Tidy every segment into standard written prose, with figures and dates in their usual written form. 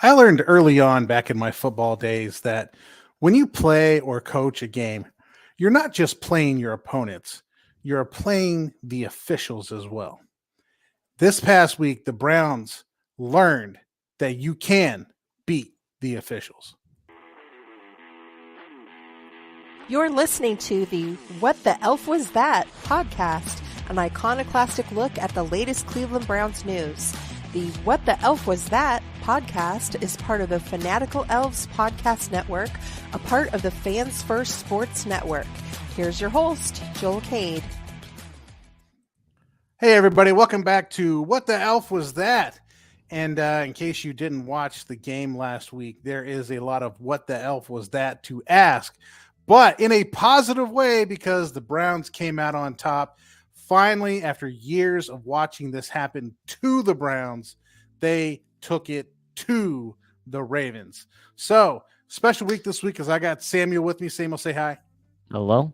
I learned early on back in my football days that when you play or coach a game, you're not just playing your opponents, you're playing the officials as well. This past week, the Browns learned that you can beat the officials. You're listening to the What the Elf Was That podcast, an iconoclastic look at the latest Cleveland Browns news. The What the Elf Was That podcast is part of the Fanatical Elves podcast network, a part of the Fans First Sports Network. Here's your host, Joel Cade. Hey, everybody, welcome back to What the Elf Was That? And in case you didn't watch the game last week, there is a lot of What the Elf Was That to ask, but in a positive way because the Browns came out on top. Finally, after years of watching this happen to the Browns, they took it to the Ravens. So, special week this week because I got Samuel with me. Samuel, say hi. Hello. All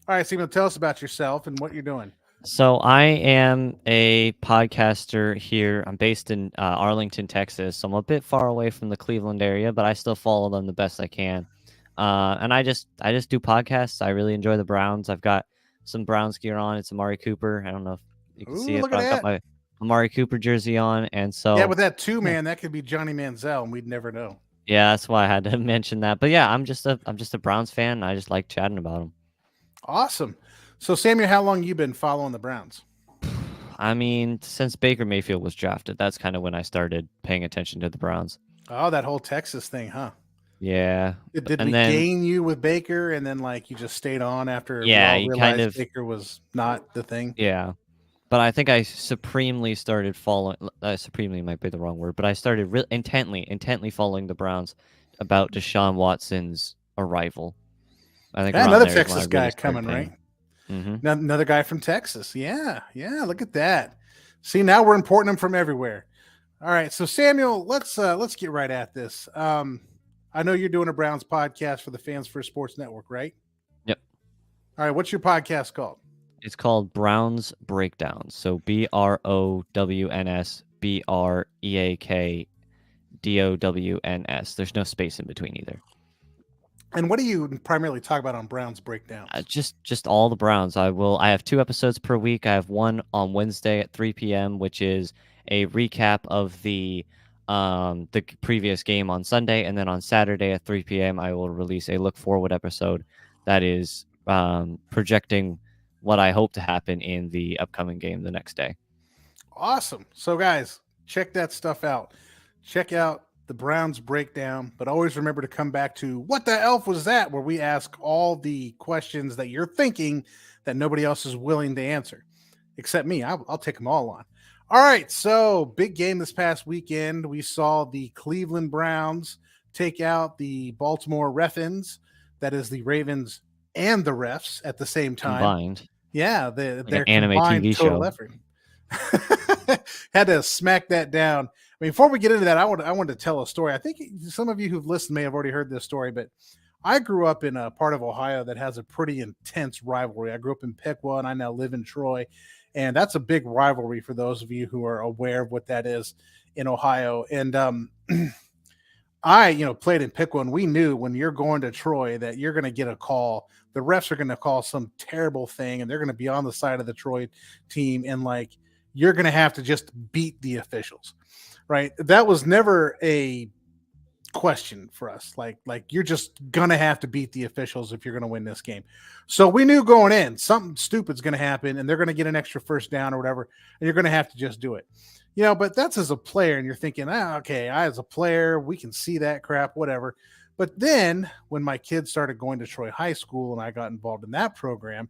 right, Samuel, tell us about yourself and what you're doing. So I am a podcaster here. I'm based in Arlington, Texas. So I'm a bit far away from the Cleveland area, but I still follow them the best I can. And I just do podcasts. I really enjoy the Browns. I've got some Browns gear on. It's Amari Cooper. I don't know if you can see it, but I've got my Amari Cooper jersey on. And so yeah, with that too, man, that could be Johnny Manziel, and we'd never know. Yeah, that's why I had to mention that. But yeah, I'm just a Browns fan. And I just like chatting about them. Awesome. So, Samuel, how long you been following the Browns? I mean, since Baker Mayfield was drafted, that's kind of when I started paying attention to the Browns. Oh, that whole Texas thing, huh? Yeah. Did we gain you with Baker, and then you just stayed on after? Yeah, you kind of Baker was not the thing. Yeah, but I think I supremely started following. Supremely might be the wrong word, but I started intently following the Browns about Deshaun Watson's arrival. I think another Texas guy coming, right? Mm-hmm. Another guy from Texas. Yeah. Look at that. See, now we're importing them from everywhere. All right, so Samuel, let's get right at this. I know you're doing a Browns podcast for the Fans First Sports Network, right? Yep. All right, what's your podcast called? It's called Browns Breakdowns. So BROWNS BREAKDOWNS. There's no space in between either. And what do you primarily talk about on Browns Breakdowns? Just all the Browns. I have 2 episodes per week. I have one on Wednesday at 3 p.m., which is a recap of the previous game on Sunday, and then on Saturday at 3 p.m. I will release a look forward episode that is projecting what I hope to happen in the upcoming game the next day. Awesome. So guys, check that stuff out. Check out the Browns Breakdown, but always remember to come back to What the Elf Was That, where we ask all the questions that you're thinking that nobody else is willing to answer, except me. I'll take them all on. All right, so big game this past weekend. We saw the Cleveland Browns take out the Baltimore Ravens. That is the Ravens and the refs at the same time. Combined. Yeah, their anime TV total show. Effort. Had to smack that down. I mean, before we get into that, I wanted to tell a story. I think some of you who've listened may have already heard this story, but I grew up in a part of Ohio that has a pretty intense rivalry. I grew up in Piqua, and I now live in Troy, and that's a big rivalry for those of you who are aware of what that is in Ohio. And I, played in Piqua, and we knew when you're going to Troy that you're going to get a call. The refs are going to call some terrible thing, and they're going to be on the side of the Troy team, and you're going to have to just beat the officials, right? That was never a question for us. You're just going to have to beat the officials if you're going to win this game. So we knew going in, something stupid's going to happen, and they're going to get an extra first down or whatever, and you're going to have to just do it. But that's as a player, and you're thinking, okay, as a player, we can see that crap, whatever. But then when my kids started going to Troy High School and I got involved in that program,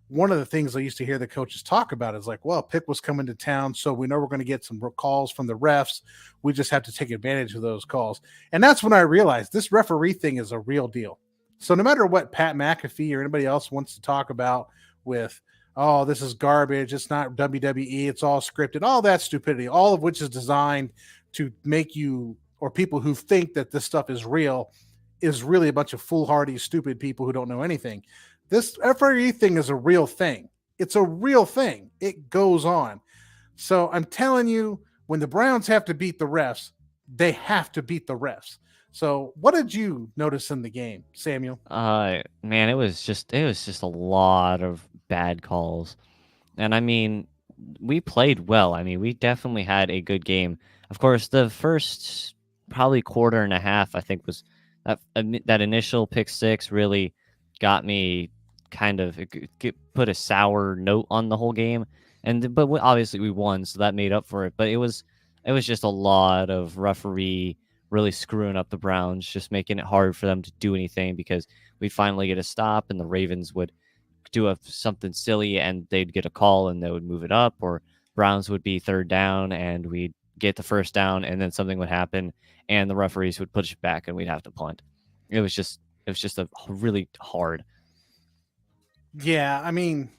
one of the things I used to hear the coaches talk about is Pick was coming to town, so we know we're going to get some calls from the refs. We just have to take advantage of those calls. And that's when I realized this referee thing is a real deal. So no matter what Pat McAfee or anybody else wants to talk about with, oh, this is garbage, it's not WWE, it's all scripted, all that stupidity, all of which is designed to make you, or people who think that this stuff is real, is really a bunch of foolhardy, stupid people who don't know anything. This referee thing is a real thing. It's a real thing. It goes on. So I'm telling you, when the Browns have to beat the refs, they have to beat the refs. So what did you notice in the game, Samuel? Man, it was just a lot of bad calls. And I mean, we played well. I mean, we definitely had a good game. Of course, the first probably quarter and a half, I think, was that initial pick six really got me kind of put a sour note on the whole game. But obviously we won, so that made up for it. But it was just a lot of referee really screwing up the Browns, just making it hard for them to do anything because we'd finally get a stop and the Ravens would do something silly and they'd get a call and they would move it up, or Browns would be third down and we'd get the first down and then something would happen and the referees would push it back and we'd have to punt. It was just a really hard. Yeah, I mean,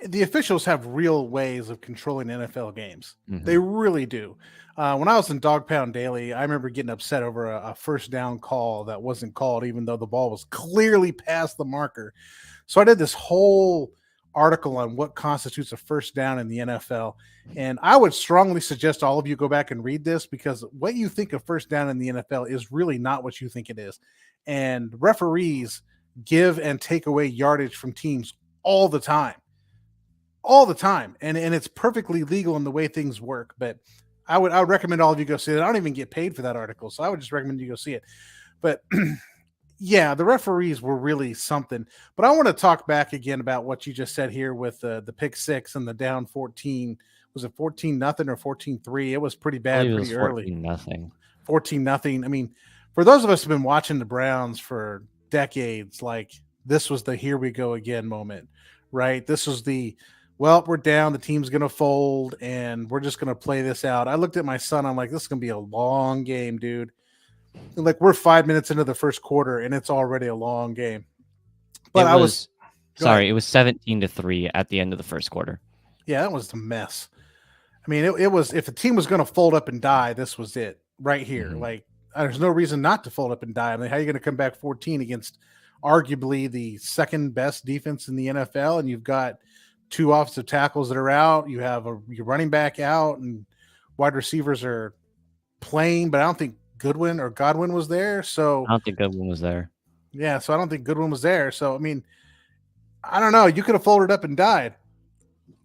the officials have real ways of controlling NFL games. They really do. When I was in Dog Pound Daily, I remember getting upset over a first down call that wasn't called, even though the ball was clearly past the marker. So I did this whole article on what constitutes a first down in the NFL. And I would strongly suggest all of you go back and read this, because what you think of first down in the NFL is really not what you think it is. And referees give and take away yardage from teams all the time. And it's perfectly legal in the way things work. But I would recommend all of you go see it. I don't even get paid for that article, so I would just recommend you go see it. But yeah, the referees were really something. But I want to talk back again about what you just said here with the pick six and the down 14. Was it 14-0 or 14-3? It was pretty bad pretty early. 14-0. 14-0. I mean, for those of us who've been watching the Browns for decades, like, this was the here we go again moment, right? This was the, well, we're down, the team's going to fold, and we're just going to play this out. I looked at my son. I'm like, this is going to be a long game, dude. Like, we're 5 minutes into the first quarter, and it's already a long game. But it was 17-3 at the end of the first quarter. Yeah, that was a mess. I mean, it was, if the team was going to fold up and die, this was it right here. Like, there's no reason not to fold up and die. I mean, how are you going to come back 14 against arguably the second best defense in the NFL, and you've got two offensive tackles that are out, you have your running back out, and wide receivers are playing, but I don't think Godwin was there. So I don't think Godwin was there. Yeah, so I don't think Goodwin was there. So, I mean, I don't know. You could have folded up and died.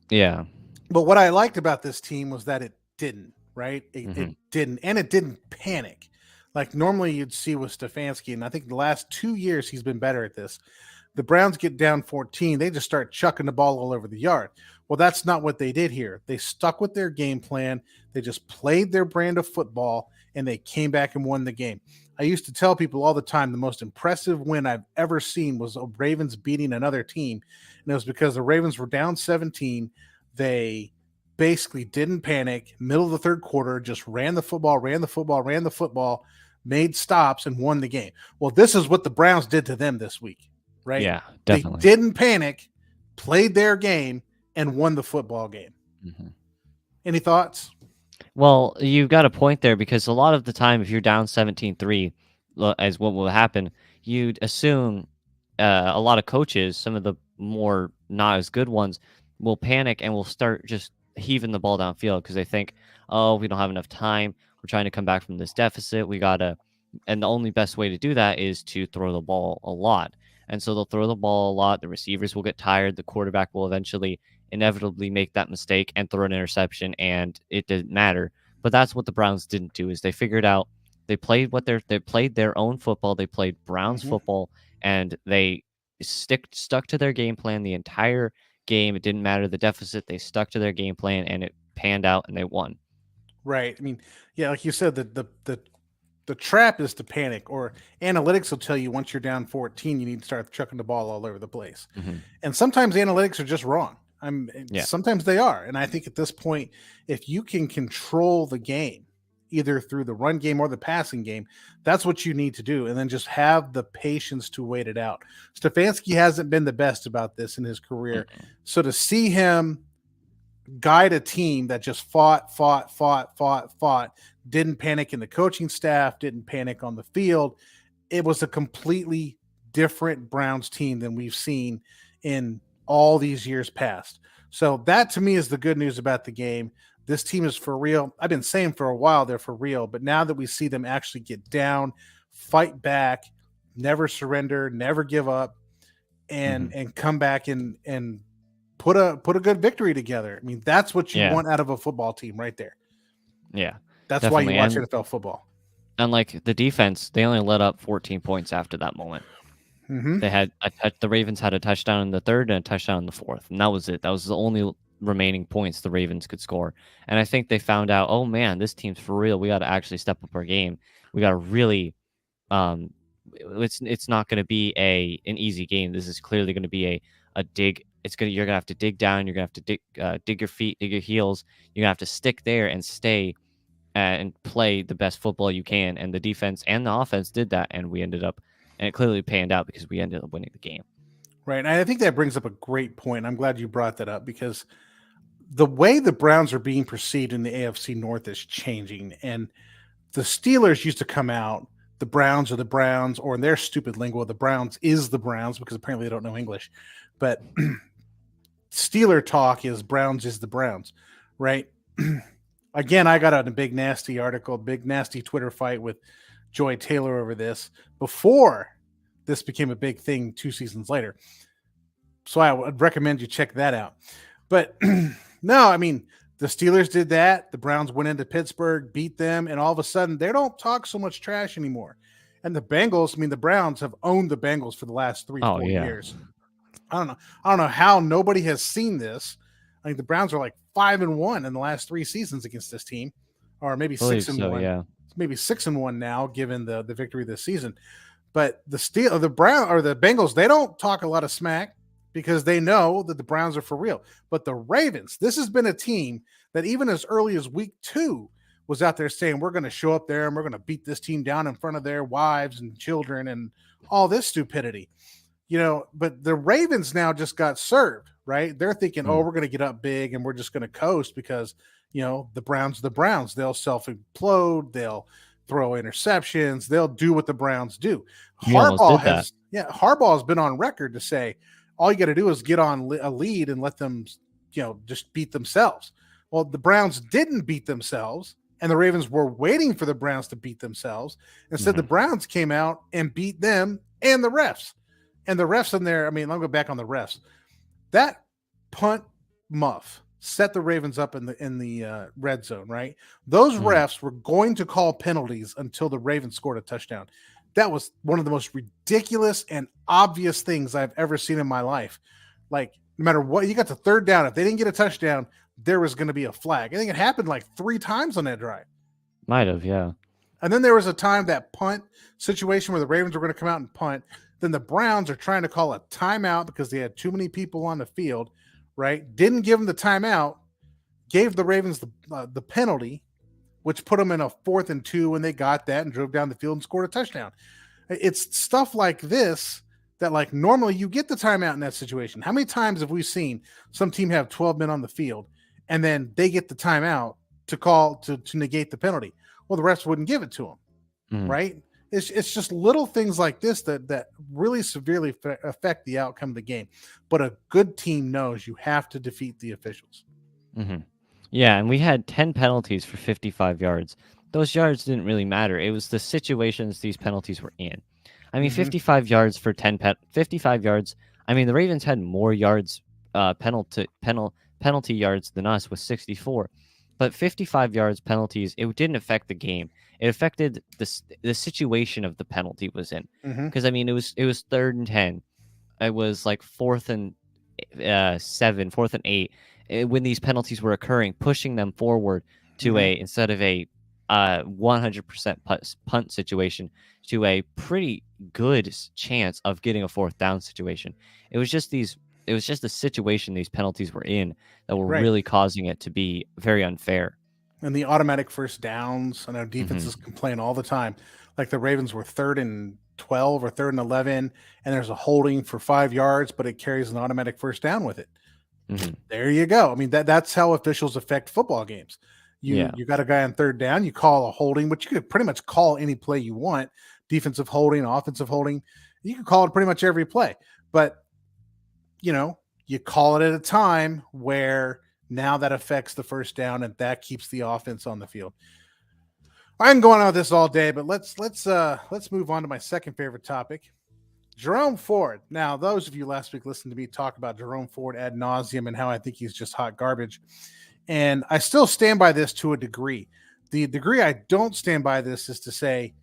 Yeah. But what I liked about this team was that it didn't, right? It didn't. And it didn't panic. Like normally you'd see with Stefanski, and I think the last 2 years he's been better at this. The Browns get down 14, they just start chucking the ball all over the yard. Well, that's not what they did here. They stuck with their game plan. They just played their brand of football, and they came back and won the game. I used to tell people all the time the most impressive win I've ever seen was the Ravens beating another team, and it was because the Ravens were down 17. They basically didn't panic. Middle of the third quarter, just ran the football, made stops, and won the game. Well, this is what the Browns did to them this week. Right? Yeah, definitely. They didn't panic, played their game, and won the football game. Any thoughts? Well, you've got a point there, because a lot of the time, if you're down 17-3, as what will happen, you'd assume a lot of coaches, some of the more not as good ones, will panic and will start just heaving the ball downfield because they think, oh, we don't have enough time. We're trying to come back from this deficit. And the only best way to do that is to throw the ball a lot. And so they'll throw the ball a lot. The receivers will get tired. The quarterback will inevitably make that mistake and throw an interception, and it didn't matter. But that's what the Browns didn't do, is they figured out, they played their own football. They played Browns football, and they stuck to their game plan the entire game. It didn't matter the deficit. They stuck to their game plan, and it panned out, and they won. Right. I mean, yeah, like you said, the trap is to panic, or analytics will tell you once you're down 14, you need to start chucking the ball all over the place. And sometimes analytics are just wrong. Sometimes they are. And I think at this point, if you can control the game, either through the run game or the passing game, that's what you need to do. And then just have the patience to wait it out. Stefanski hasn't been the best about this in his career. So to see him guide a team that just fought, didn't panic in the coaching staff, didn't panic on the field. It was a completely different Browns team than we've seen in all these years past. So that to me is the good news about the game. this team is for real. I've been saying for a while they're for real, but now that we see them actually get down, fight back, never surrender, never give up, and come back and put a good victory together. I mean, that's what you want out of a football team right there. Yeah. That's definitely. why you watch NFL football. And like the defense, they only let up 14 points after that moment. They had the Ravens had a touchdown in the third and a touchdown in the fourth, and that was it. That was the only remaining points the Ravens could score. And I think they found out, oh man, this team's for real. We got to actually step up our game. We got to really, it's not going to be an easy game. This is clearly going to be a dig. You're gonna have to dig down. You're gonna have to dig your feet, dig your heels. You're gonna have to stick there and stay and play the best football you can. And the defense and the offense did that, and we ended up. And it clearly panned out because we ended up winning the game. Right. And I think that brings up a great point. I'm glad you brought that up because the way the Browns are being perceived in the AFC North is changing. And the Steelers used to come out, the Browns are the Browns, or in their stupid lingo, the Browns is the Browns because apparently they don't know English. But Steeler talk is Browns is the Browns, right? Again, I got on a big nasty article, big nasty Twitter fight with Joy Taylor over this before this became a big thing 2 seasons later. So I would recommend you check that out. But no, I mean, the Steelers did that. The Browns went into Pittsburgh, beat them, and all of a sudden they don't talk so much trash anymore. And the Bengals, I mean, the Browns have owned the Bengals for the last 4 years. I don't know how nobody has seen this. I think the Browns are like 5-1 in the last 3 seasons against this team, or maybe 6-1. Yeah. Maybe 6-1 now, given the victory this season. But the Bengals, they don't talk a lot of smack because they know that the Browns are for real. But the Ravens, this has been a team that even as early as week 2 was out there saying, we're going to show up there and we're going to beat this team down in front of their wives and children and all this stupidity. But the Ravens now just got served, right? They're thinking, we're going to get up big and we're just going to coast because the Browns are the Browns. They'll self-implode. They'll throw interceptions. They'll do what the Browns do. Harbaugh has been on record to say, all you got to do is get on a lead and let them, just beat themselves. Well, the Browns didn't beat themselves, and the Ravens were waiting for the Browns to beat themselves. Instead, the Browns came out and beat them and the refs. And the refs in there, I mean, I'll go back on the refs. That punt muff set the Ravens up in the red zone, right? Those refs were going to call penalties until the Ravens scored a touchdown. That was one of the most ridiculous and obvious things I've ever seen in my life. Like, no matter what, you got to third down. If they didn't get a touchdown, there was going to be a flag. I think it happened like 3 times on that drive. Might have, yeah. And then there was a time, that punt situation where the Ravens were going to come out and punt. Then the Browns are trying to call a timeout because they had too many people on the field, right? Didn't give them the timeout, gave the Ravens the penalty, which put them in a 4th and 2 when they got that and drove down the field and scored a touchdown. It's stuff like this that, like, normally you get the timeout in that situation. How many times have we seen some team have 12 men on the field and then they get the timeout to call to negate the penalty? Well, the refs wouldn't give it to them, right? It's just little things like this that really severely affect the outcome of the game. But a good team knows you have to defeat the officials. Yeah, and we had 10 penalties for 55 yards. Those yards didn't really matter. It was the situations these penalties were in. I mean, 55 yards for 55 yards. I mean, the Ravens had more yards, penalty yards than us with 64. But 55 yards penalties, it didn't affect the game. It affected the situation of the penalty was in. Because I mean, it was 3rd and 10. It was like 4th and 7, 4th and 8. When these penalties were occurring, pushing them forward to instead of a 100% punt situation to a pretty good chance of getting a 4th down situation. It was just the situation these penalties were in that were really causing it to be very unfair. And the automatic first downs, I know defenses complain all the time. Like the Ravens were 3rd and 12 or 3rd and 11, and there's a holding for 5 yards, but it carries an automatic first down with it. There you go. I mean, that's how officials affect football games. You got a guy on 3rd down, you call a holding, but you could pretty much call any play you want. Defensive holding, offensive holding. You can call it pretty much every play. But, you call it at a time where Now that affects the first down, and that keeps the offense on the field. I can go on with this all day, but let's move on to my second favorite topic. Jerome Ford. Now, those of you last week listened to me talk about Jerome Ford ad nauseum and how I think he's just hot garbage. And I still stand by this to a degree. The degree I don't stand by this is to say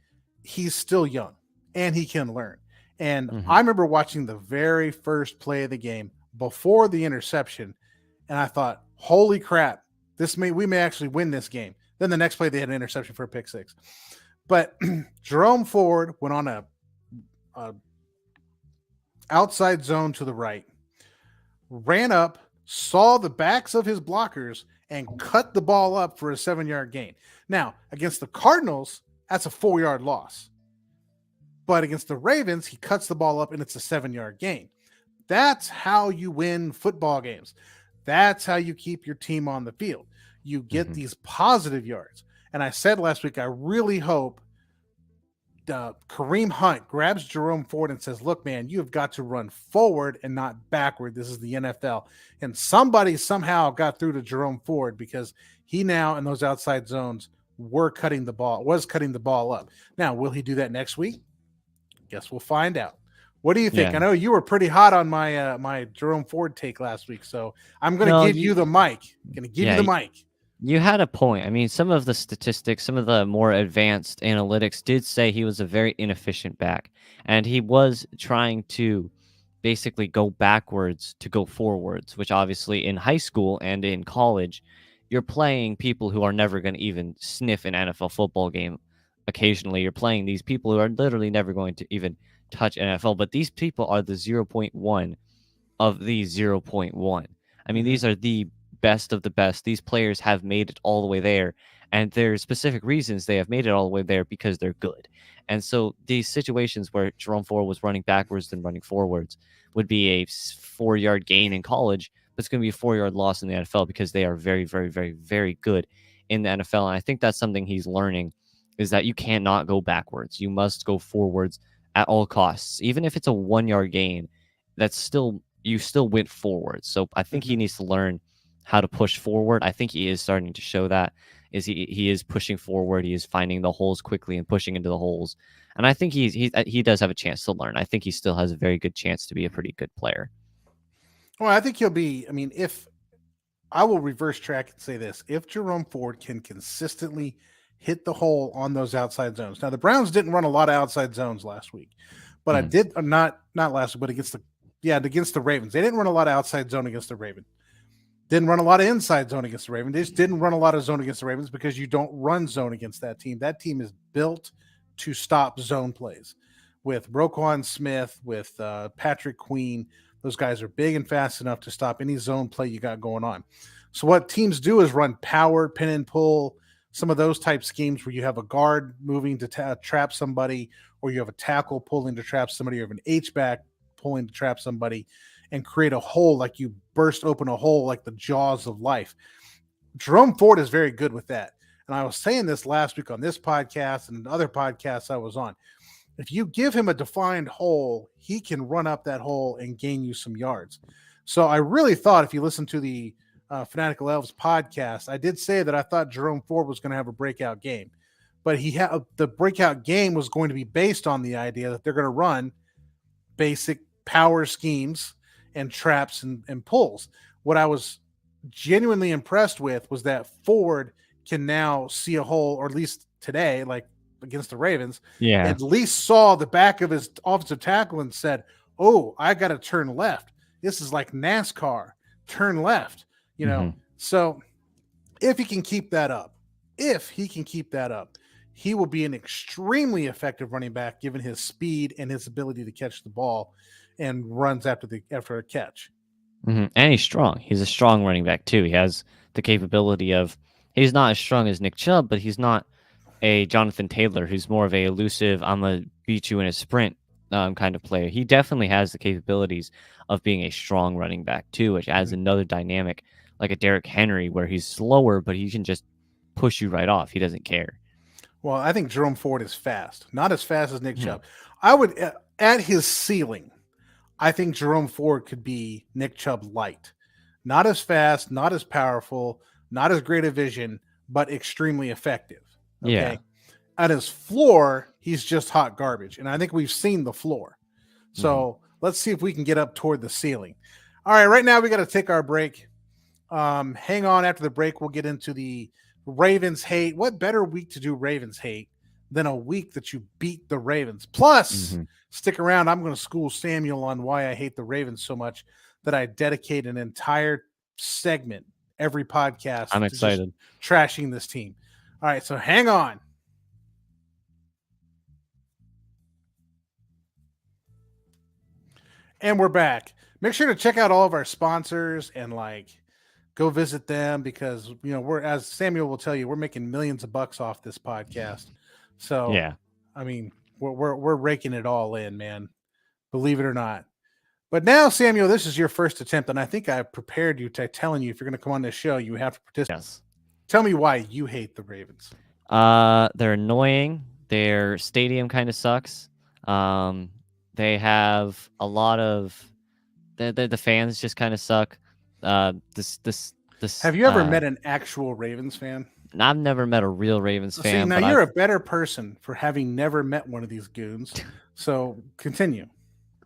he's still young and he can learn. And I remember watching the very first play of the game before the interception, and I thought, holy crap, we may actually win this game. Then the next play, they had an interception for a pick six. But Jerome Ford went on a outside zone to the right, ran up, saw the backs of his blockers, and cut the ball up for a 7-yard gain. Now, against the Cardinals, that's a 4-yard loss. But against the Ravens, he cuts the ball up, and it's a 7-yard gain. That's how you win football games. That's how you keep your team on the field. You get these positive yards. And I said last week, I really hope Kareem Hunt grabs Jerome Ford and says, look, man, you've got to run forward and not backward. This is the NFL. And somebody somehow got through to Jerome Ford because he now in those outside zones was cutting the ball up. Now, will he do that next week? Guess we'll find out. What do you think? Yeah. I know you were pretty hot on my my Jerome Ford take last week, so I'm going to give you the mic. I'm going to give you the mic. You had a point. I mean, some of the statistics, some of the more advanced analytics did say he was a very inefficient back, and he was trying to basically go backwards to go forwards, which obviously in high school and in college, you're playing people who are never going to even sniff an NFL football game. Occasionally, you're playing these people who are literally never going to even touch NFL, but these people are the 0.1 of the 0.1. I mean, these are the best of the best. These players have made it all the way there, and there's specific reasons they have made it all the way there because they're good. And so these situations where Jerome Ford was running backwards and running forwards would be a 4-yard gain in college, but it's going to be a 4-yard loss in the NFL because they are very, very, very, very good in the NFL. And I think that's something he's learning, is that you cannot go backwards. You must go forwards at all costs. Even if it's a 1-yard gain, you still went forward. So I think he needs to learn how to push forward. I think he is starting to show that. He is pushing forward. He is finding the holes quickly and pushing into the holes. And I think he does have a chance to learn. I think he still has a very good chance to be a pretty good player. Well, I think he'll be. I mean, if I will reverse track and say this, if Jerome Ford can consistently hit the hole on those outside zones. Now, the Browns didn't run a lot of outside zones last week, but I did not last week, but against the Ravens. They didn't run a lot of outside zone against the Ravens. Didn't run a lot of inside zone against the Ravens. They just didn't run a lot of zone against the Ravens because you don't run zone against that team. That team is built to stop zone plays. With Roquan Smith, with Patrick Queen, those guys are big and fast enough to stop any zone play you got going on. So what teams do is run power, pin and pull, some of those type schemes where you have a guard moving to trap somebody, or you have a tackle pulling to trap somebody, or you have an H-back pulling to trap somebody, and create a hole, like you burst open a hole like the jaws of life. Jerome Ford is very good with that. And I was saying this last week on this podcast and other podcasts I was on. If you give him a defined hole, he can run up that hole and gain you some yards. So I really thought, if you listen to the Fanatical Elves podcast, I did say that I thought Jerome Ford was going to have a breakout game. But the breakout game was going to be based on the idea that they're going to run basic power schemes and traps and pulls. What I was genuinely impressed with was that Ford can now see a hole, or at least today, like against the Ravens, at least saw the back of his offensive tackle and said, oh, I got to turn left. This is like NASCAR, turn left, you know? So if he can keep that up, he will be an extremely effective running back, given his speed and his ability to catch the ball and runs after a catch. And he's strong. He's a strong running back too. He has the capability of, he's not as strong as Nick Chubb, but he's not a Jonathan Taylor who's more of a elusive, I'm going to beat you in a sprint kind of player. He definitely has the capabilities of being a strong running back too, which adds another dynamic, like a Derrick Henry, where he's slower, but he can just push you right off. He doesn't care. Well, I think Jerome Ford is fast, not as fast as Nick Chubb. I would, at his ceiling, I think Jerome Ford could be Nick Chubb light. Not as fast, not as powerful, not as great a vision, but extremely effective. Okay. Yeah. At his floor, he's just hot garbage. And I think we've seen the floor. So let's see if we can get up toward the ceiling. All right. Right now, we got to take our break. Hang on. After the break, we'll get into the Ravens hate. What better week to do Ravens hate than a week that you beat the Ravens? Plus, stick around. I'm going to school Samuel on why I hate the Ravens so much that I dedicate an entire segment every podcast. I'm excited. Trashing this team. All right, so hang on. And we're back. Make sure to check out all of our sponsors and go visit them because we're, as Samuel will tell you, we're making millions of bucks off this podcast. So yeah, I mean, we're raking it all in, man. Believe it or not. But now, Samuel, this is your first attempt, and I think I prepared you to telling you if you're going to come on this show, you have to participate. Yes. Tell me why you hate the Ravens. They're annoying. Their stadium kind of sucks. They have a lot of the fans just kind of suck. This. Have you ever met an actual Ravens fan? I've never met a real Ravens fan. See, now you're a better person for having never met one of these goons. So continue.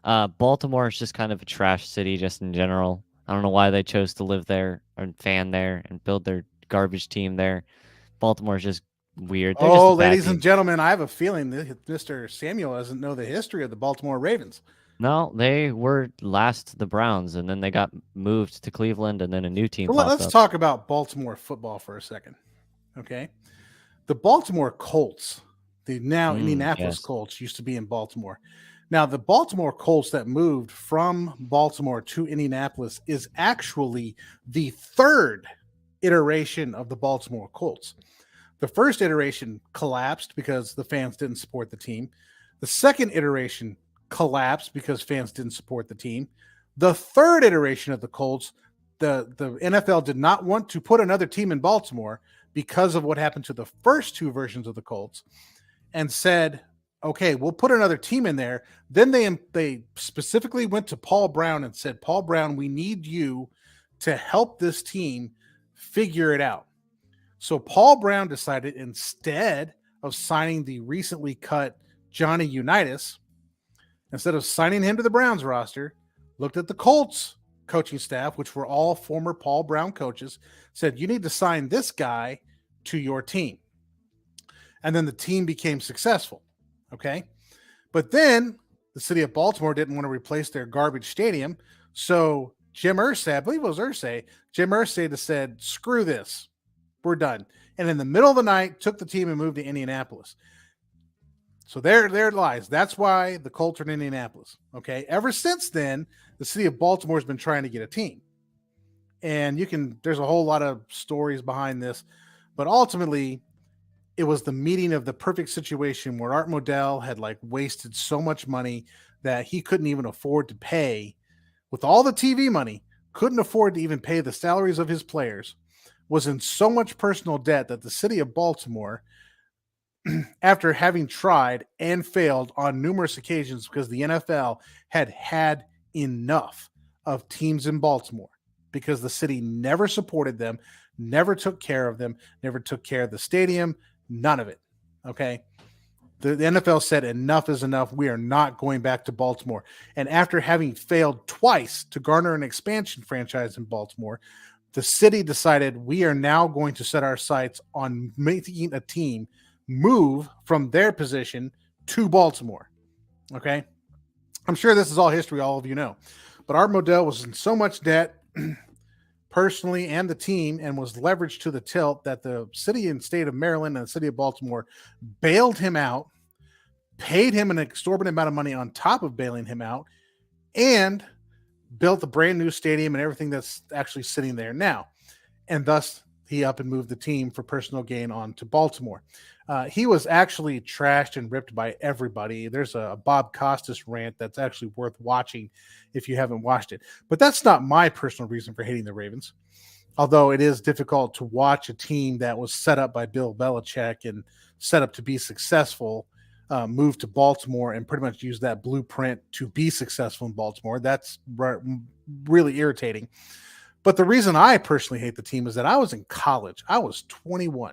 Baltimore is just kind of a trash city, just in general. I don't know why they chose to live there and fan there and build their garbage team there. Baltimore is just weird. They're just ladies and gentlemen, I have a feeling that Mr. Samuel doesn't know the history of the Baltimore Ravens. No, they were last the Browns, and then they got moved to Cleveland, and then a new team. Well, let's talk about Baltimore football for a second. Okay. The Baltimore Colts, the now Indianapolis Colts, used to be in Baltimore. Now, the Baltimore Colts that moved from Baltimore to Indianapolis is actually the third iteration of the Baltimore Colts. The first iteration collapsed because the fans didn't support the team. The second iteration collapsed because fans didn't support the team. The third iteration of the Colts, the NFL did not want to put another team in Baltimore because of what happened to the first two versions of the Colts, and said, okay, we'll put another team in there. Then they specifically went to Paul Brown and said, Paul Brown, we need you to help this team figure it out. So Paul Brown decided, instead of signing the recently cut Johnny Unitas, instead of signing him to the Browns roster, looked at the Colts coaching staff, which were all former Paul Brown coaches, said, you need to sign this guy to your team. And then the team became successful. Okay. But then the city of Baltimore didn't want to replace their garbage stadium. So Jim Irsay, I believe it was Irsay, Jim Irsay said, screw this. We're done. And in the middle of the night, took the team and moved to Indianapolis. So there it lies. That's why the Colts are in Indianapolis. Okay. Ever since then, the city of Baltimore has been trying to get a team. And there's a whole lot of stories behind this, but ultimately it was the meeting of the perfect situation where Art Modell had wasted so much money that he couldn't even afford to pay, with all the TV money, couldn't afford to even pay the salaries of his players, was in so much personal debt that the city of Baltimore, after having tried and failed on numerous occasions because the NFL had enough of teams in Baltimore because the city never supported them, never took care of them, never took care of the stadium, none of it. Okay. The NFL said enough is enough. We are not going back to Baltimore. And after having failed twice to garner an expansion franchise in Baltimore, the city decided we are now going to set our sights on making a team move from their position to Baltimore. Okay. I'm sure this is all history, all of you know. But Art Modell was in so much debt personally and the team, and was leveraged to the tilt that the city and state of Maryland and the city of Baltimore bailed him out, paid him an exorbitant amount of money on top of bailing him out, and built a brand new stadium and everything that's actually sitting there now. And thus he up and moved the team for personal gain on to Baltimore. He was actually trashed and ripped by everybody. There's a Bob Costas rant that's actually worth watching if you haven't watched it. But that's not my personal reason for hating the Ravens, although it is difficult to watch a team that was set up by Bill Belichick and set up to be successful move to Baltimore and pretty much use that blueprint to be successful in Baltimore. That's really irritating. But the reason I personally hate the team is that I was in college. I was 21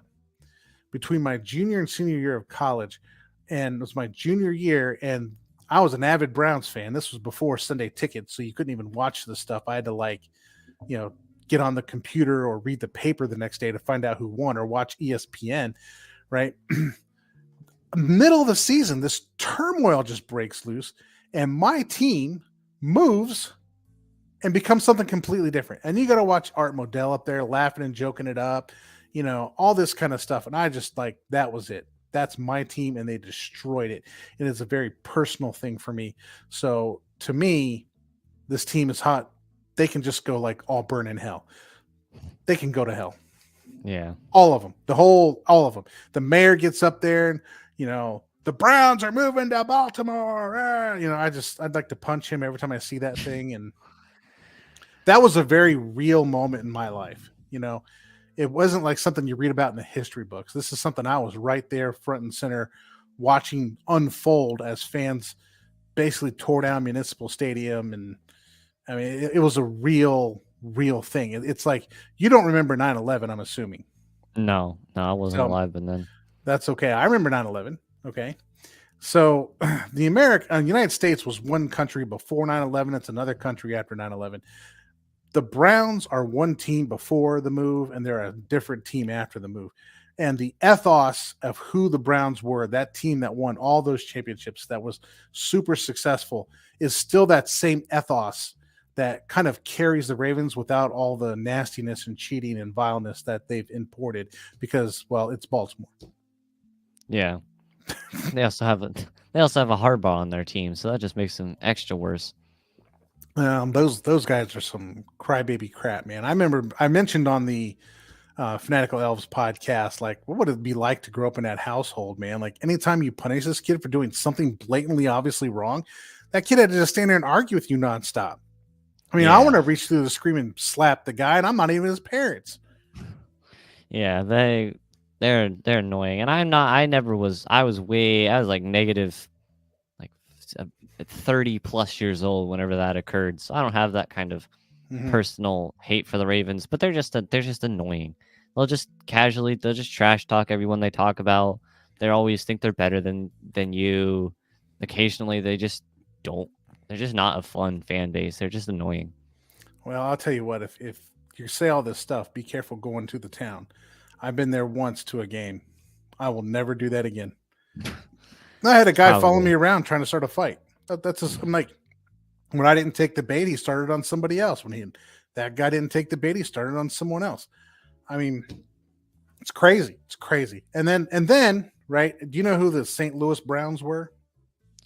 between my junior and senior year of college, and it was my junior year, and I was an avid Browns fan. This was before Sunday Ticket, so you couldn't even watch the stuff. I had to get on the computer or read the paper the next day to find out who won, or watch ESPN, right? Middle of the season, this turmoil just breaks loose, and my team moves and becomes something completely different. And you got to watch Art Modell up there laughing and joking it up, all this kind of stuff. And I just that was it. That's my team, and they destroyed it. And it's a very personal thing for me. So to me, this team is hot. They can just go all burn in hell. They can go to hell. Yeah. All of them. All of them. The mayor gets up there and, the Browns are moving to Baltimore. I'd like to punch him every time I see that thing. And that was a very real moment in my life. It wasn't like something you read about in the history books. This is something I was right there front and center watching unfold as fans basically tore down Municipal Stadium. And I mean, it was a real thing. It's like, you don't remember 9/11, I'm assuming. No, I wasn't alive then. That's okay. I remember 9/11. Okay. So the United States was one country before 9/11. It's another country after 9/11. The Browns are one team before the move, and they're a different team after the move. And the ethos of who the Browns were, that team that won all those championships, that was super successful, is still that same ethos that kind of carries the Ravens without all the nastiness and cheating and vileness that they've imported because, well, it's Baltimore. Yeah. They also have a Harbaugh on their team, so that just makes them extra worse. Those guys are some crybaby crap, man. I remember I mentioned on the Fanatical Elves podcast, what would it be like to grow up in that household, man? Anytime you punish this kid for doing something blatantly, obviously wrong, that kid had to just stand there and argue with you nonstop. I mean, I want to reach through the screen and slap the guy, and I'm not even his parents. Yeah, they're annoying, and I was negative 30 plus years old whenever that occurred, so I don't have that kind of personal hate for the Ravens, but they're just annoying. They'll just trash talk everyone they talk about. They always think they're better than you. Occasionally they just don't. They're just not a fun fan base. They're just annoying. Well, I'll tell you what, if you say all this stuff, be careful going to the town. I've been there once to a game. I will never do that again. I had a guy following me around trying to start a fight. I'm like, when I didn't take the bait, he started on somebody else. That guy didn't take the bait, he started on someone else. I mean, it's crazy. It's crazy. And then, right? Do you know who the St. Louis Browns were?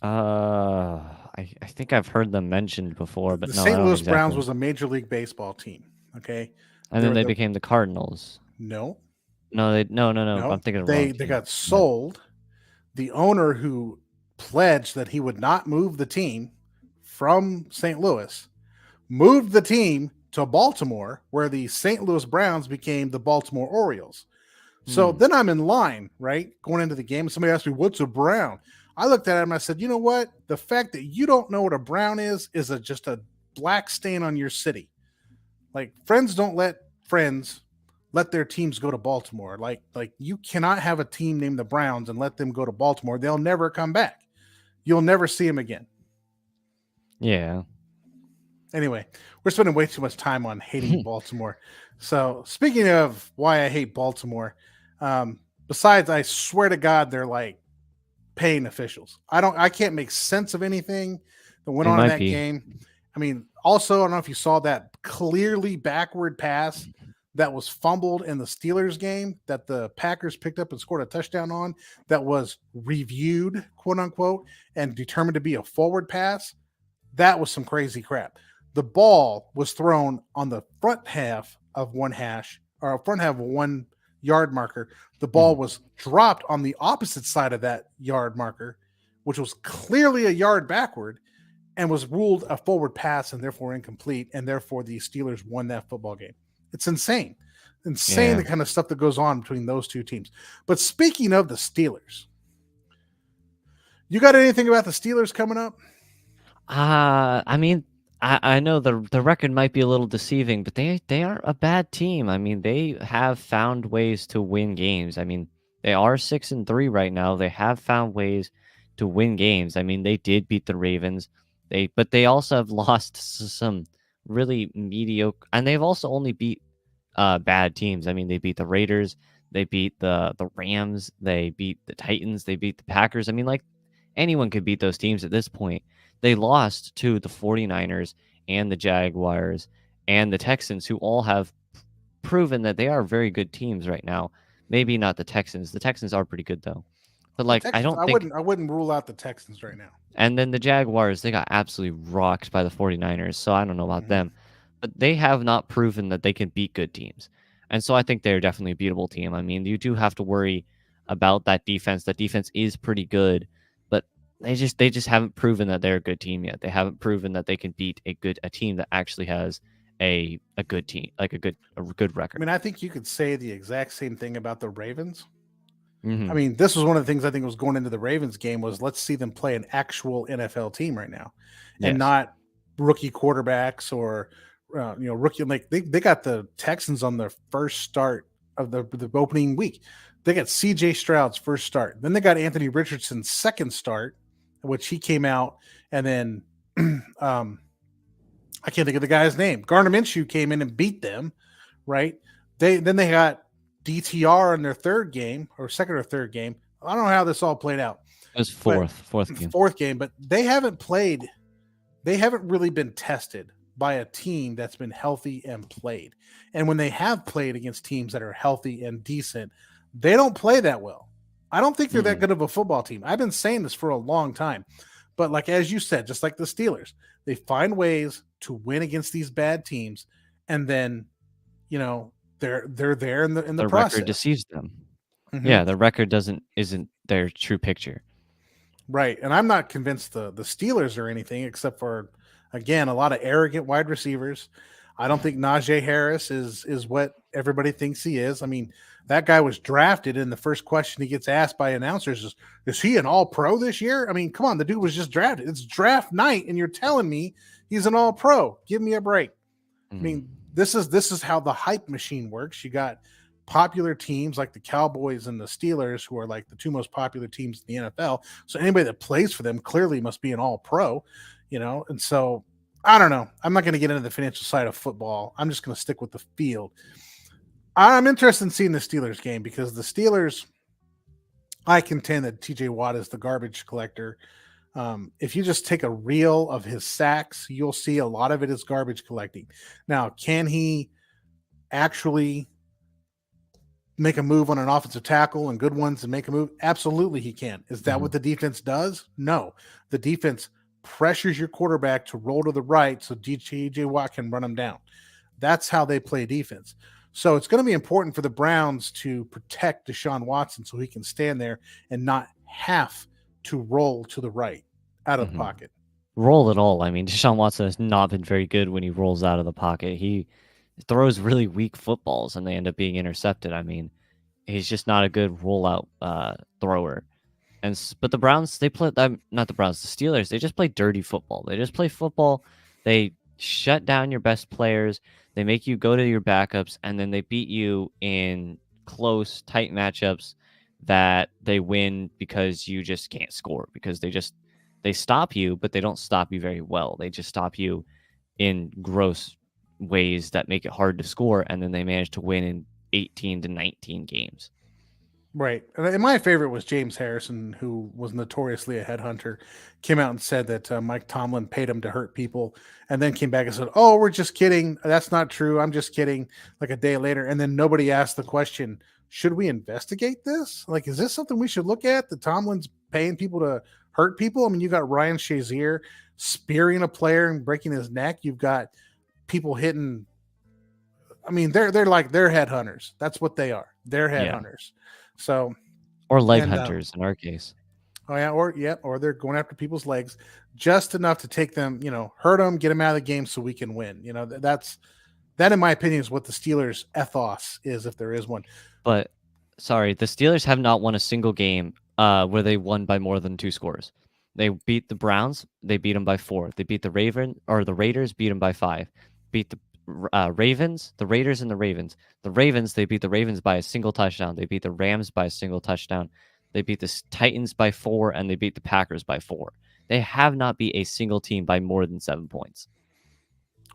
I think I've heard them mentioned before, but the St. Louis Browns was a Major League Baseball team. Okay. And then they became the Cardinals. No. No. I'm thinking of they got sold. The owner who pledged that he would not move the team from St. Louis moved the team to Baltimore, where the St. Louis Browns became the Baltimore Orioles. So then I'm in line, right, going into the game, and somebody asked me, what's a Brown? I looked at him and I said, you know what? The fact that you don't know what a Brown is just a black stain on your city. Friends don't let friends let their teams go to Baltimore. Like you cannot have a team named the Browns and let them go to Baltimore. They'll never come back. You'll never see them again. Yeah. Anyway, we're spending way too much time on hating Baltimore. So speaking of why I hate Baltimore, besides, I swear to God, they're paying officials. I can't make sense of anything that went on in that game. I mean, also, I don't know if you saw that clearly backward pass that was fumbled in the Steelers game that the Packers picked up and scored a touchdown on, that was reviewed, quote unquote, and determined to be a forward pass. That was some crazy crap. The ball was thrown on the front half of one hash, or front half of 1 yard marker. The ball was dropped on the opposite side of that yard marker, which was clearly a yard backward, and was ruled a forward pass and therefore incomplete. And therefore the Steelers won that football game. It's insane. The kind of stuff that goes on between those two teams. But speaking of the Steelers, you got anything about the Steelers coming up? I mean, I know the record might be a little deceiving, but they aren't a bad team. I mean, they have found ways to win games. I mean, they are 6-3 right now. They have found ways to win games. I mean, they did beat the Ravens. But they also have lost some really mediocre, and they've also only beat bad teams. I mean, they beat the Raiders, they beat the Rams, they beat the Titans, they beat the Packers. I mean, like anyone could beat those teams at this point. They lost to the 49ers and the Jaguars and the Texans, who all have proven that they are very good teams right now. Maybe not the Texans. The Texans are pretty good though. But The like I Texans, don't think I wouldn't rule out the Texans right now. and then the Jaguars, they got absolutely rocked by the 49ers, so I don't know about Mhm. them. But they have not proven that they can beat good teams. And so I think they're definitely a beatable team. I mean, you do have to worry about that defense. That defense is pretty good, but they just haven't proven that they're a good team yet. They haven't proven that they can beat a team that actually has a good team, like a good I record. mean, I think you could say the exact same thing about the Ravens. I Hmm. mean, this was one of the things I think was going into the Ravens game was let's see them play an actual NFL team right now, and Yes. not rookie quarterbacks or rookie. Like they got the Texans on their first start of the opening week. They got C.J. Stroud's first start. Then they got Anthony Richardson's second start, which he came out, and then I can't think of the guy's name. Gardner Minshew came in and beat them, right? They got DTR in their third game or second or third game. I don't know how this all played out, It was but fourth game. fourth game, but they haven't played. They haven't really been tested by a team that's been healthy and played. And when they have played against teams that are healthy and decent, they don't play that well. I don't think they're that Mm-mm. good of a football team. I've been saying this for a long time. But like as you said, just like the Steelers, they find ways to win against these bad teams, and then you know they're there in the The record process. deceives them. Mhm. Yeah, the record isn't their true picture. Right. And I'm not convinced the Steelers or anything, except for again a lot of arrogant wide receivers. I don't think Najee Harris is what everybody thinks he is. I mean, that guy was drafted, and the first question he gets asked by announcers is he an all pro this year? I mean, come on, the dude was just drafted. It's draft night, and you're telling me he's an all pro. Give me a break. I Mm. mean, this is how the hype machine works. You got popular teams like the Cowboys and the Steelers, who are like the two most popular teams in the NFL. So anybody that plays for them clearly must be an all pro, And so I don't know. I'm not going to get into the financial side of football. I'm just going to stick with the field. I'm interested in seeing the Steelers game because the Steelers, I contend that TJ Watt is the garbage collector. If you just take a reel of his sacks, you'll see a lot of it is garbage collecting. Now, can he actually make a move on an offensive tackle and good ones and make a move? Absolutely, he can. Is that what Mhm. the defense does? No. The defense pressures your quarterback to roll to the right so DJ Watt can run him down. That's how they play defense. So it's going to be important for the Browns to protect Deshaun Watson so he can stand there and not have to roll to the right out of the Mhm. pocket. Roll at all. I mean, Deshaun Watson has not been very good when he rolls out of the pocket. He throws really weak footballs and they end up being intercepted. I mean, he's just not a good rollout thrower. But the Browns, they play not the Browns, the Steelers. They just play dirty football. They just play football. They shut down your best players. They make you go to your backups, and then they beat you in close, tight matchups that they win because you just can't score because they stop you, but they don't stop you very well. They just stop you in gross ways that make it hard to score, and then they manage to win in 18 to 19 games. Right. And my favorite was James Harrison, who was notoriously a headhunter, came out and said that Mike Tomlin paid him to hurt people, and then came back and said, "Oh, we're just kidding. That's not true. I'm just kidding." Like a day later, and then nobody asked the question, "Should we investigate this? Like, is this something we should look at? That Tomlin's paying people to hurt people? I mean, you got Ryan Shazier spearing a player and breaking his neck. You've got people hitting. I mean, they're headhunters. That's what they are. They're Yeah. headhunters. So Or leg and hunters in our case. oh yeah, or they're going after people's legs just enough to take them, hurt them, get them out of the game so we can win. That in my opinion is what the Steelers ethos is, if there is one. But sorry, the Steelers have not won a single game where they won by more than 2 scores. They beat the Browns. They beat them by 4. They beat the Raiders, beat them by 5. Beat the Ravens, the Raiders, and the Ravens. The Ravens, they beat the Ravens by a single touchdown. They beat the Rams by a single touchdown. They beat the Titans by 4, and they beat the Packers by 4. They have not beat a single team by more than 7 points.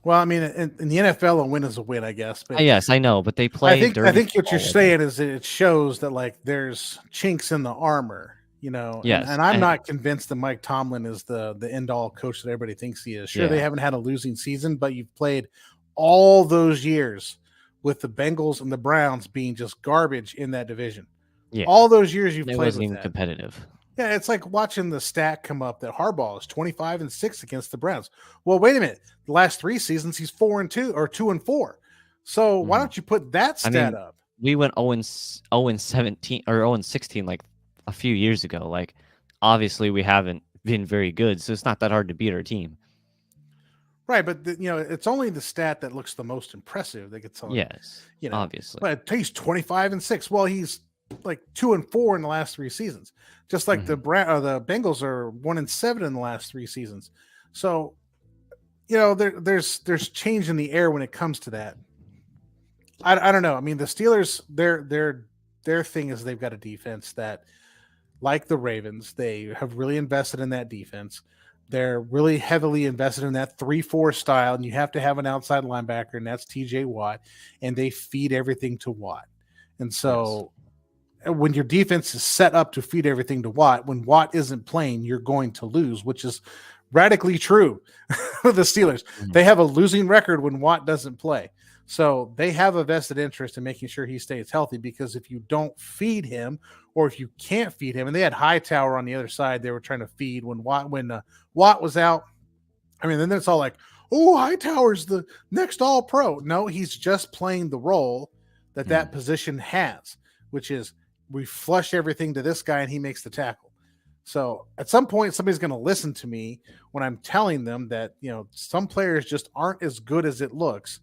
Well, I mean, in the NFL, a win is a win, I guess. But Yes, I know, but they play. I think what you're saying is that it shows that like there's chinks in the armor, Yes, and I'm not convinced that Mike Tomlin is the end all coach that everybody thinks he is. Sure, they haven't had a losing season, but you've played all those years with the Bengals and the Browns being just garbage in that division. Yeah, all those years you've it played wasn't with even that. competitive. Yeah, it's like watching the stat come up that Harbaugh is 25-6 against the Browns. Well, wait a minute. The last 3 seasons, he's 4-2 or 2-4. So why don't you put that stat up? We went 0-17 or 0-16 like a few years ago. Like, obviously, we haven't been very good, so it's not that hard to beat our team. Right, but it's only the stat that looks the most impressive that gets on. Yes, obviously. But he's 25-6. Well, he's like 2-4 in the last 3 seasons, just like the Bengals are 1-7 in the last 3 seasons. So, there's change in the air when it comes to that. I don't know. I mean, the Steelers, their thing is they've got a defense that, like the Ravens, they have really invested in that defense. They're really heavily invested in that 3-4 style, and you have to have an outside linebacker, and that's TJ Watt, and they feed everything to Watt. And so when your defense is set up to feed everything to Watt, when Watt isn't playing, you're going to lose, which is radically true of the Steelers. They have a losing record when Watt doesn't play. So they have a vested interest in making sure he stays healthy, because if you don't feed him, or if you can't feed him, and they had Hightower on the other side, they were trying to feed when Watt was out. I mean, then it's all like, oh, Hightower's the next All-Pro. No, he's just playing the role that position has, which is we flush everything to this guy and he makes the tackle. So at some point, somebody's going to listen to me when I'm telling them that, some players just aren't as good as it looks,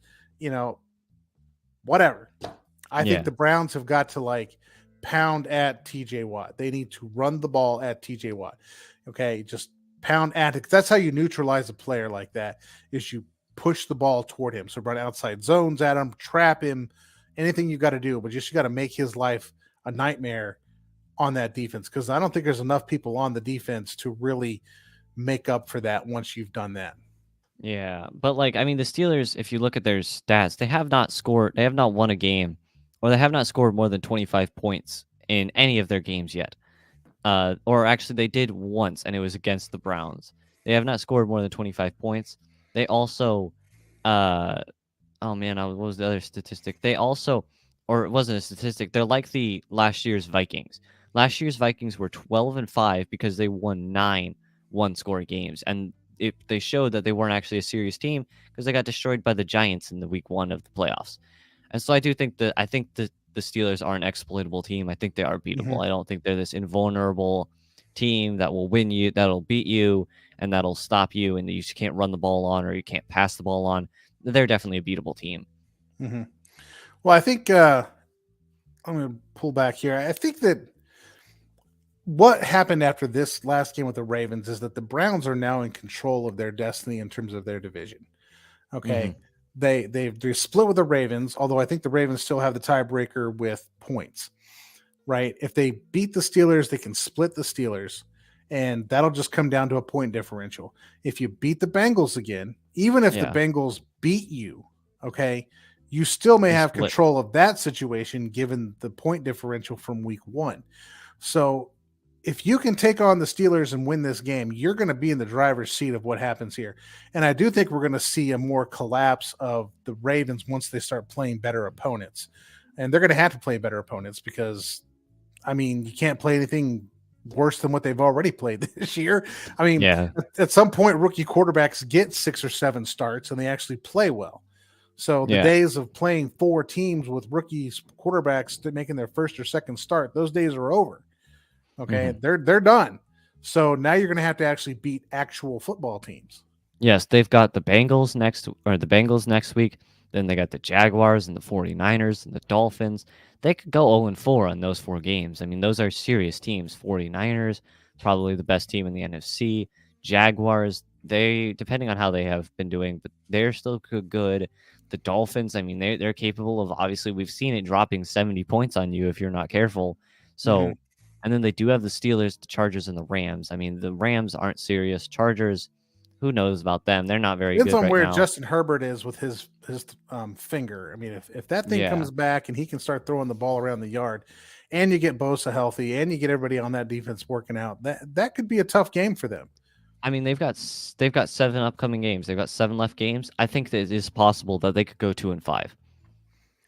whatever. I think the Browns have got to like pound at TJ Watt. They need to run the ball at TJ Watt. Okay. Just pound at it. That's how you neutralize a player like that, is you push the ball toward him. So run outside zones at him, trap him, anything you got to do, but just you got to make his life a nightmare on that defense, because I don't think there's enough people on the defense to really make up for that once you've done that. Yeah, but the Steelers, if you look at their stats, they have not won a game, or they have not scored more than 25 points in any of their games yet. Or actually they did once, and it was against the Browns. They have not scored more than 25 points. They also, what was the other statistic? They also, or it wasn't a statistic, they're like the last year's Vikings. Last year's Vikings were 12-5 because they won 9 one-score games, and they showed that they weren't actually a serious team because they got destroyed by the Giants in the week 1 of the playoffs. And so I think the Steelers are an exploitable team. I think they are beatable. I don't think they're this invulnerable team that will win you, that'll beat you, and that'll stop you, and you can't run the ball on or you can't pass the ball on. They're definitely a beatable team. Mm-hmm. Well, I think I'm going to pull back here. I think that what happened after this last game with the Ravens is that the Browns are now in control of their destiny in terms of their division. Okay. They're split with the Ravens, although I think the Ravens still have the tiebreaker with points, right? If they beat the Steelers, they can split the Steelers, and that'll just come down to a point differential. If you beat the Bengals again, even if the Bengals beat you, okay, you still may have control of that situation given the point differential from week 1. So if you can take on the Steelers and win this game, you're going to be in the driver's seat of what happens here. And I do think we're going to see a more collapse of the Ravens once they start playing better opponents. And they're going to have to play better opponents because, you can't play anything worse than what they've already played this year. At some point, rookie quarterbacks get 6 or 7 starts and they actually play well. So the days of playing 4 teams with rookie quarterbacks making their first or second start, those days are over. Okay, they're done. So now you're going to have to actually beat actual football teams. Yes, they've got the Bengals next week. Then they got the Jaguars and the 49ers and the Dolphins. They could go 0-4 on those 4 games. I mean, those are serious teams. 49ers, probably the best team in the NFC. Jaguars, they, depending on how they have been doing, but they're still good. The Dolphins, I mean, they're capable of, obviously, we've seen it dropping 70 points on you if you're not careful. So, and then they do have the Steelers, the Chargers, and the Rams. I mean, the Rams aren't serious. Chargers, who knows about them? They're not very Depends good on right where now. Justin Herbert is with his finger. I mean, if that thing Yeah. comes back and he can start throwing the ball around the yard, and you get Bosa healthy, and you get everybody on that defense working out, that could be a tough game for them. I mean, they've got 7 upcoming games. They've got 7 left games. I think that it is possible that they could go 2-5.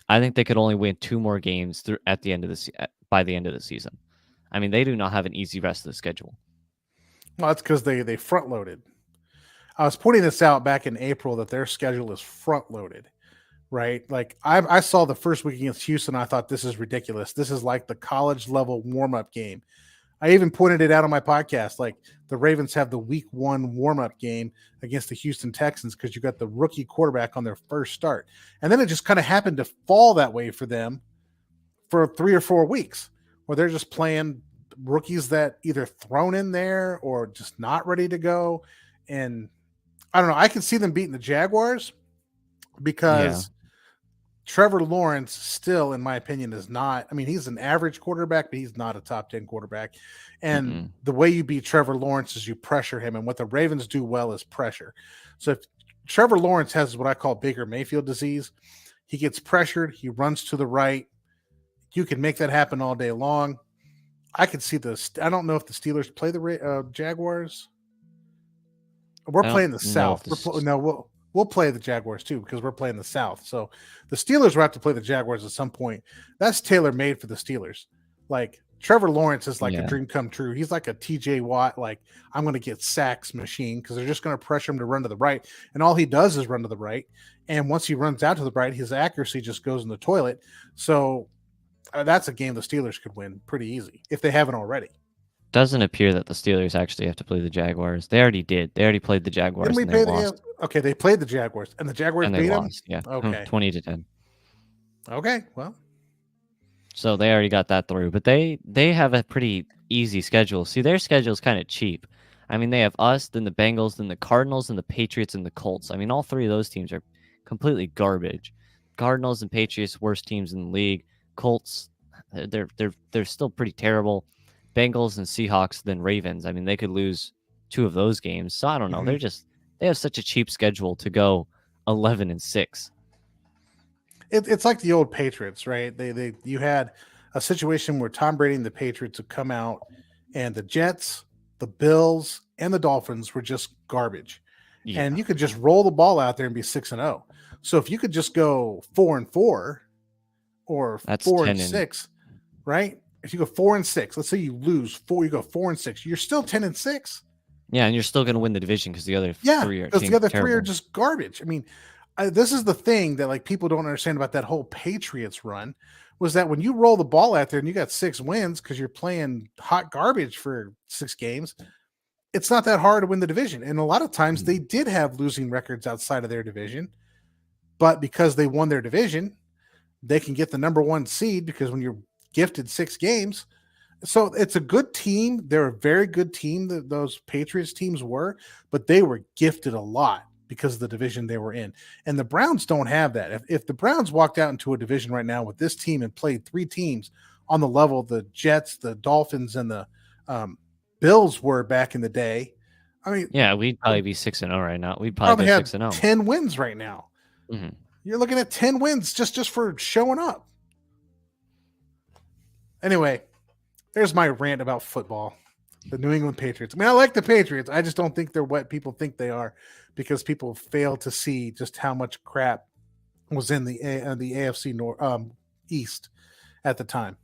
I think they could only win 2 more games at the end of by the end of the season. I mean, they do not have an easy rest of the schedule. Well, that's because they front loaded. I was pointing this out back in April that their schedule is front loaded, right? Like I saw the first week against Houston. I thought this is ridiculous. This is like the college level warm up game. I even pointed it out on my podcast. Like the Ravens have the week 1 warm up game against the Houston Texans because you got the rookie quarterback on their first start. And then it just kind of happened to fall that way for them for 3 or 4 weeks where they're just playing rookies that either thrown in there or just not ready to go. And I don't know. I can see them beating the Jaguars because Trevor Lawrence still, in my opinion, is not. I mean, he's an average quarterback, but he's not a top 10 quarterback. And the way you beat Trevor Lawrence is you pressure him. And what the Ravens do well is pressure. So if Trevor Lawrence has what I call Baker Mayfield disease, he gets pressured, he runs to the right. You can make that happen all day long. I could see this. I don't know if the Steelers play the Jaguars. We're playing the South. We'll play the Jaguars too because we're playing the South. So the Steelers will have to play the Jaguars at some point. That's tailor-made for the Steelers. Like Trevor Lawrence is like a dream come true. He's like a TJ Watt, like I'm going to get sacks machine because they're just going to pressure him to run to the right. And all he does is run to the right. And once he runs out to the right, his accuracy just goes in the toilet. So that's a game the Steelers could win pretty easy if they haven't already. Doesn't appear that the Steelers actually have to play the Jaguars. They already did. They already played the Jaguars and they lost. Okay, they played the Jaguars and the Jaguars beat them? Yeah. Okay. 20-10. Okay, well. So they already got that through, but they have a pretty easy schedule. See, their schedule is kind of cheap. I mean, they have us, then the Bengals, then the Cardinals, and the Patriots and the Colts. I mean, all 3 of those teams are completely garbage. Cardinals and Patriots, worst teams in the league. Colts, they're still pretty terrible. Bengals and Seahawks, then Ravens. I mean, they could lose 2 of those games. So I don't know. They have such a cheap schedule to go 11-6. It's like the old Patriots, right? You had a situation where Tom Brady and the Patriots would come out, and the Jets, the Bills, and the Dolphins were just garbage. Yeah. And you could just roll the ball out there and be 6-0. So if you could just go 4-4 or 4-6, right? If you go 4-6, let's say you lose 4, you go 4-6, you're still 10-6. Yeah, and you're still going to win the division because the other 3 are because the other 3 are just garbage. I mean, this is the thing that like people don't understand about that whole Patriots run was that when you roll the ball out there and you got 6 wins because you're playing hot garbage for 6 games, it's not that hard to win the division. And a lot of times they did have losing records outside of their division, but because they won their division, they can get the number 1 seed because when you're gifted 6 games. So it's a good team. They're a very good team that those Patriots teams were, but they were gifted a lot because of the division they were in. And the Browns don't have that. If the Browns walked out into a division right now with this team and played 3 teams on the level the Jets, the Dolphins, and the Bills were back in the day, I mean, yeah, we'd probably be 6-0 right now. We'd probably be 6-0. 10 wins right now. Mm-hmm. You're looking at 10 wins just for showing up. Anyway, there's my rant about football. The New England Patriots. I mean, I like the Patriots. I just don't think they're what people think they are because people fail to see just how much crap was in the AFC East at the time.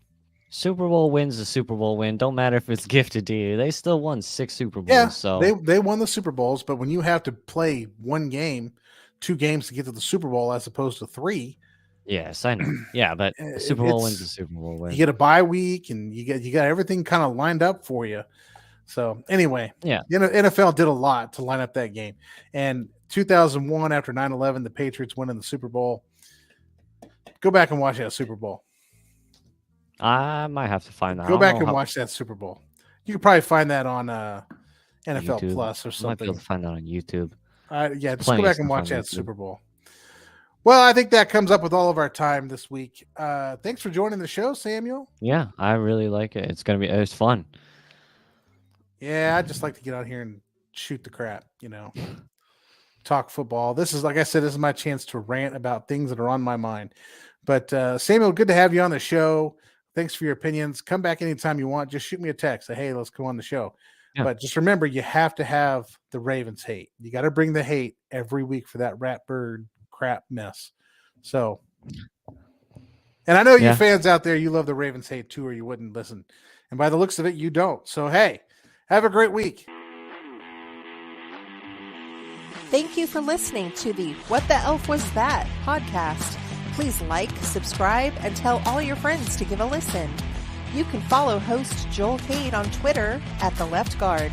Super Bowl win's a Super Bowl win. Don't matter if it's gifted to you. They still won 6 Super Bowls. Yeah, so they won the Super Bowls, but when you have to play 1 game, 2 games to get to the Super Bowl as opposed to 3. Yes, I know. Yeah, but a Super Bowl win's a Super Bowl win. You get a bye week, and you got everything kind of lined up for you. So anyway, yeah, the NFL did a lot to line up that game, and 2001, after 9/11, the Patriots winning the Super Bowl. Go back and watch that Super Bowl. I might have to find that. Go back and watch that Super Bowl. You could probably find that on NFL YouTube. Plus or I might be something. able to find that on YouTube. Yeah, just Plenty go of back and stuff on watch that YouTube. Super Bowl. Well, I think that comes up with all of our time this week. Thanks for joining the show, Samuel. Yeah, I really like it. It's fun. Yeah, I just like to get out here and shoot the crap, talk football. This is, like I said, this is my chance to rant about things that are on my mind. But Samuel, good to have you on the show. Thanks for your opinions. Come back anytime you want. Just shoot me a text. Say, hey, let's go on the show. Yeah. But just remember, you have to have the Ravens hate. You got to bring the hate every week for that Ratbird crap mess. So, and I know you fans out there, you love the Ravens hate too, or you wouldn't listen. And by the looks of it, you don't. So, hey, have a great week. Thank you for listening to the What the Elf Was That podcast. Please like, subscribe, and tell all your friends to give a listen. You can follow host Joel Cade on Twitter @TheLeftGuard.